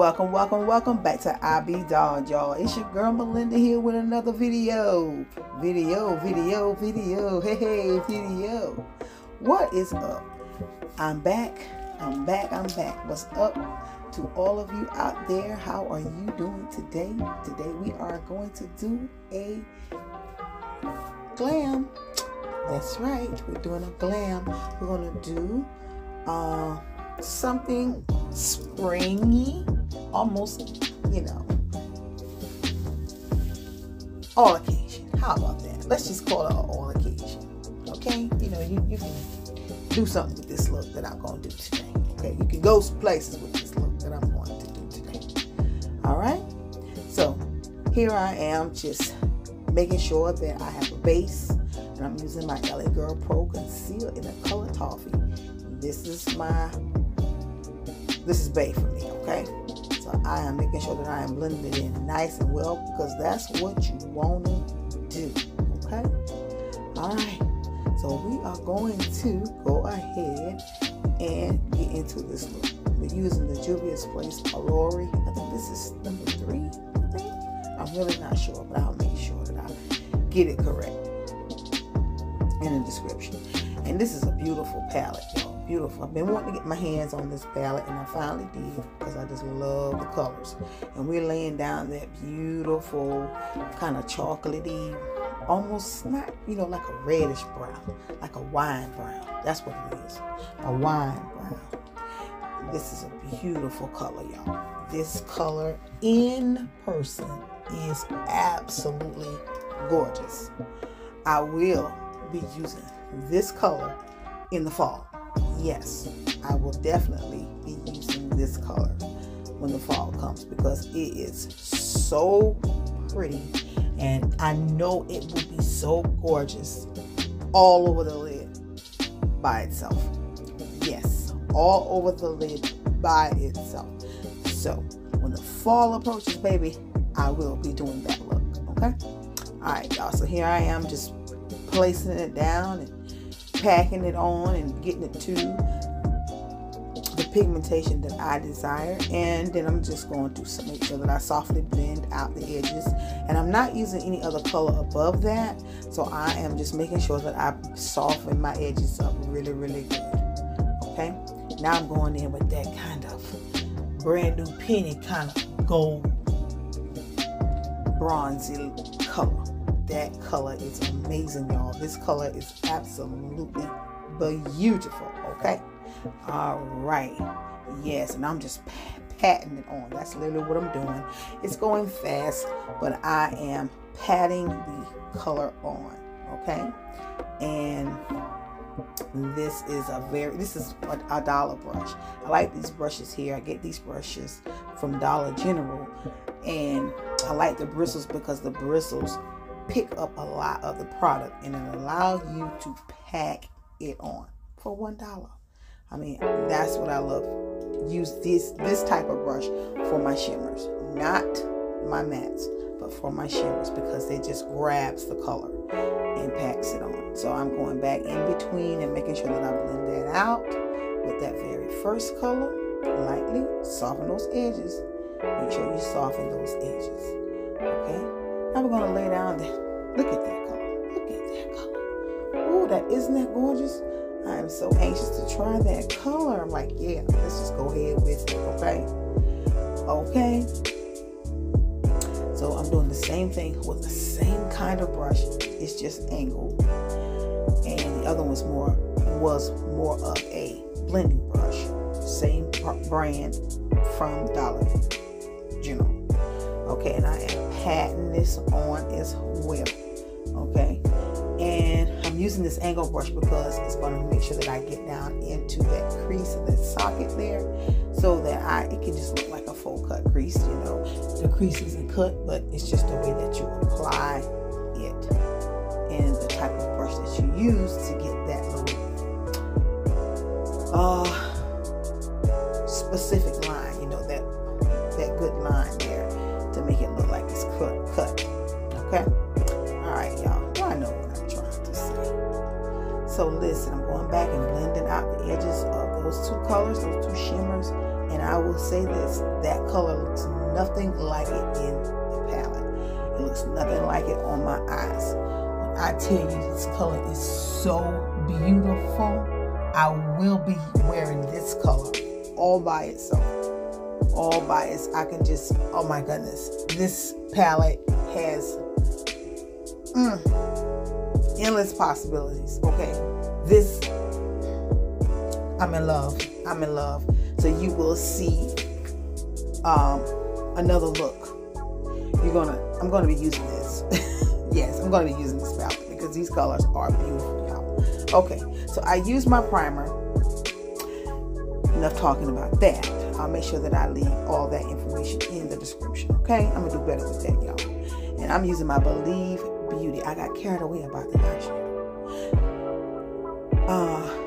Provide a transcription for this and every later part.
welcome back to I Be Doll, y'all. It's your girl Melinda here with another video. Video. Hey, video. What is up? I'm back. What's up to all of you out there? How are you doing today? Today we are going to do a glam. That's right. We're doing a glam. We're going to do something springy, almost, all occasion. How about that? Let's just call it an all occasion. Okay? You can do something with this look that I'm going to do today. Okay? You can go some places with this look that I'm going to do today. Alright? So, here I am just making sure that I have a base, and I'm using my LA Girl Pro Conceal in the color Toffee. This is bae for me, okay? So I am making sure that I am blending it in nice and well, because that's what you want to do, okay? All right, so we are going to go ahead and get into this look. We're using the Juvia's Place Allure. I think this is number 3, I think. I'm really not sure, but I'll make sure that I get it correct in the description. And this is a beautiful palette, y'all. Beautiful. I've been wanting to get my hands on this palette, and I finally did, because I just love the colors. And we're laying down that beautiful kind of chocolatey, almost not, like a reddish brown, like a wine brown. That's what it is, a wine brown. This is a beautiful color, y'all. This color in person is absolutely gorgeous. I will be using this color in the fall. Yes, I will definitely be using this color when the fall comes, because it is so pretty, and I know it will be so gorgeous all over the lid by itself. Yes, all over the lid by itself. So when the fall approaches, baby, I will be doing that look. Okay? Alright, y'all, so here I am just placing it down and packing it on and getting it to the pigmentation that I desire. And then I'm just going to make sure that I softly blend out the edges, and I'm not using any other color above that, so I am just making sure that I soften my edges up really good. Okay, now I'm going in with that kind of brand new penny kind of gold bronzy color. That color is amazing, y'all. This color is absolutely beautiful. Okay, all right. Yes, and I'm just patting it on. That's literally what I'm doing. It's going fast, but I am patting the color on. Okay, and this is a dollar brush. I like these brushes here. I get these brushes from Dollar General, and I like the bristles because the bristles pick up a lot of the product, and it allows you to pack it on for $1. I mean, that's what I love. Use this type of brush for my shimmers, not my mattes, but for my shimmers, because it just grabs the color and packs it on. So I'm going back in between and making sure that I blend that out with that very first color. Lightly soften those edges. Make sure you soften those edges. Okay. Now we're going to lay down there. Look at that color. Look at that color. Ooh, isn't that gorgeous? I am so anxious to try that color. I'm like, yeah, let's just go ahead with it. Okay. Okay. So I'm doing the same thing with the same kind of brush. It's just angled. And the other was more of a blending brush. Same brand from Dollar General. Okay, and I am patting this on as well. Okay, and I'm using this angle brush because it's going to make sure that I get down into that crease of that socket there, so that it can just look like a full cut crease. The crease isn't cut, but it's just the way that you apply it and the type of brush that you use to get that little specific line. That good line there, to make it look like it's cut. Okay? Alright, y'all. I know what I'm trying to say. So listen, I'm going back and blending out the edges of those two colors, those two shimmers, and And I will say this, that color looks nothing like it in the palette. It looks nothing like it on my eyes. When I tell you this color is so beautiful, I will be wearing this color all by itself. All by itself. I can just, oh my goodness. This palette has endless possibilities. Okay. This, I'm in love. I'm in love. So you will see another look. I'm gonna be using this. Yes, I'm gonna be using this palette because these colors are beautiful, y'all. Okay, so I use my primer. Enough talking about that. I'll make sure that I leave all that information in the description. Okay, I'm gonna do better with that, y'all. And I'm using my Believe Beauty. I got carried away about the eyeshadow.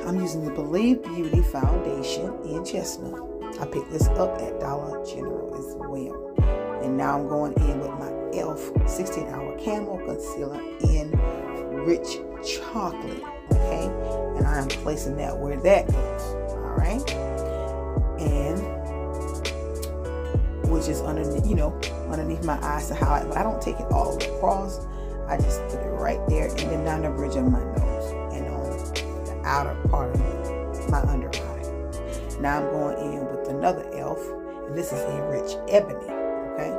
I'm using the Believe Beauty foundation in chestnut. I picked this up at Dollar General as well. And now I'm going in with my e.l.f. 16-hour camo concealer in rich chocolate. Okay, and I am placing that where that goes. All right, and which is underneath, underneath my eyes to highlight. But I don't take it all across. I just put it right there, and then down the bridge of my nose and on the outer part of my under eye. Now I'm going in with another e.l.f. and this is in rich ebony. Okay,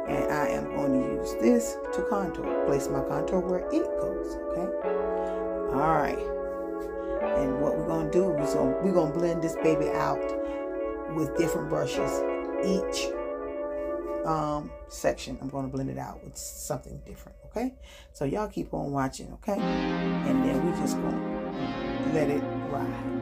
and I am going to use this to contour. Place my contour where it goes. Okay. All right. And what we're going to do is we're going to blend this baby out with different brushes. Each section, I'm going to blend it out with something different. Okay. So y'all keep on watching. Okay. And then we just going to let it ride.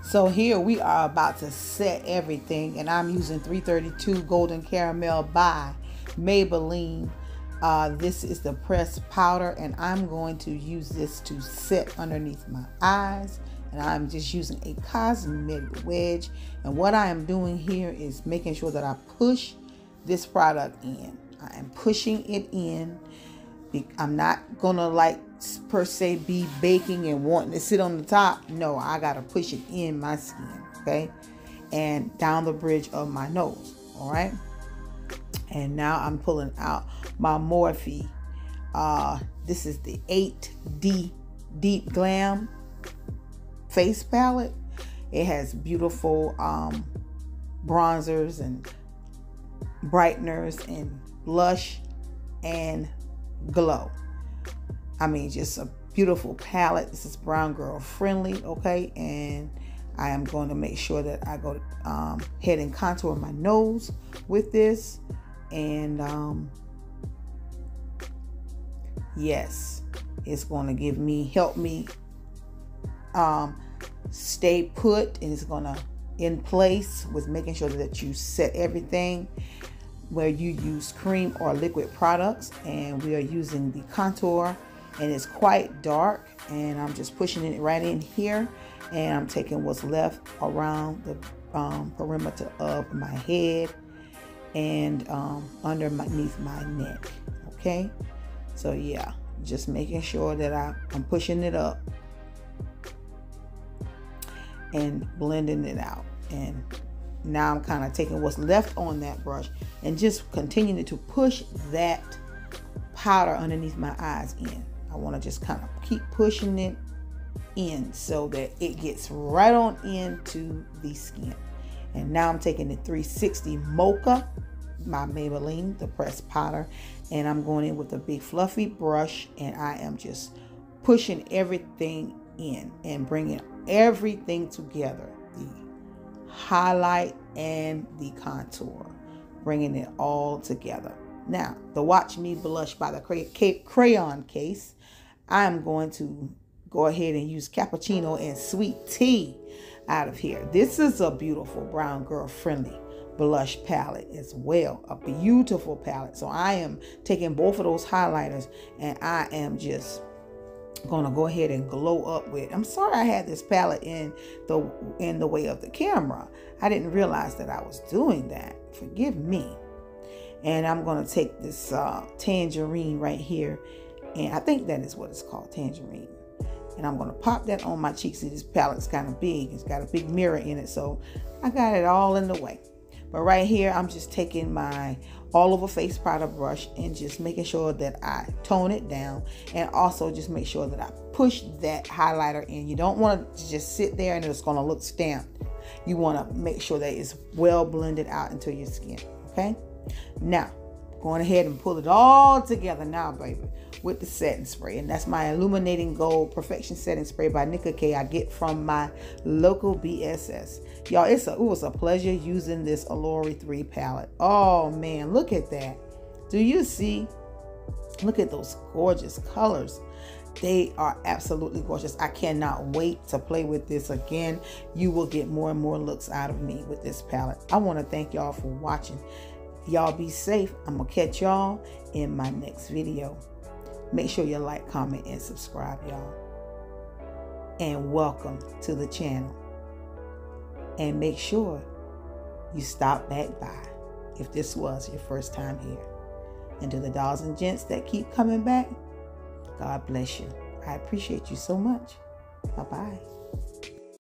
So here we are about to set everything, and I'm using 332 Golden Caramel by Maybelline. This is the pressed powder, and I'm going to use this to set underneath my eyes. And I'm just using a cosmetic wedge. And what I am doing here is making sure that I push this product in. I am pushing it in. I'm not gonna per se be baking and wanting to sit on the top. No, I gotta push it in my skin, okay, and down the bridge of my nose. All right, and now I'm pulling out my Morphe. This is the 8D Deep Glam face palette. It has beautiful bronzers and brighteners and blush and glow. I mean, just a beautiful palette. This is brown girl friendly. Okay, and I am going to make sure that I go ahead and contour my nose with this. And yes, it's going to help me stay put, and it's going to in place with making sure that you set everything where you use cream or liquid products. And we are using the contour, and it's quite dark, and I'm just pushing it right in here, and I'm taking what's left around the perimeter of my head and underneath my neck. Okay, so yeah, just making sure that I'm pushing it up and blending it out. And now I'm kind of taking what's left on that brush and just continuing to push that powder underneath my eyes in. I want to just kind of keep pushing it in so that it gets right on into the skin. And now I'm taking the 360 Mocha, my Maybelline, the pressed powder, and I'm going in with a big fluffy brush, and I am just pushing everything in and bringing everything together, the highlight and the contour, bringing it all together. Now, the Watch Me Blush by the Crayon Case, I'm going to go ahead and use Cappuccino and Sweet Tea out of here. This is a beautiful brown girl friendly blush palette as well, a beautiful palette. So I am taking both of those highlighters and I am just gonna go ahead and glow up with. I'm sorry I had this palette in the way of the camera. I didn't realize that I was doing that. Forgive me. And I'm gonna take this tangerine right here, and I think that is what it's called, tangerine. And I'm gonna pop that on my cheeks. See, this palette's kind of big. It's got a big mirror in it, so I got it all in the way. But right here, I'm just taking my all over face powder brush and just making sure that I tone it down, and also just make sure that I push that highlighter in. You don't want to just sit there and it's going to look stamped. You want to make sure that it's well blended out into your skin. Okay, now going ahead and pull it all together now, baby, with the setting spray. And that's my Illuminating Gold Perfection Setting Spray by Nika K. I get from my local BSS. Y'all, it was a pleasure using this Allure 3 palette. Oh man, look at that. Do you see? Look at those gorgeous colors. They are absolutely gorgeous. I cannot wait to play with this again. You will get more and more looks out of me with this palette. I want to thank y'all for watching. Y'all be safe. I'm gonna catch y'all in my next video. Make sure you like, comment, and subscribe, y'all. And welcome to the channel. And make sure you stop back by if this was your first time here. And to the dolls and gents that keep coming back, God bless you. I appreciate you so much. Bye-bye.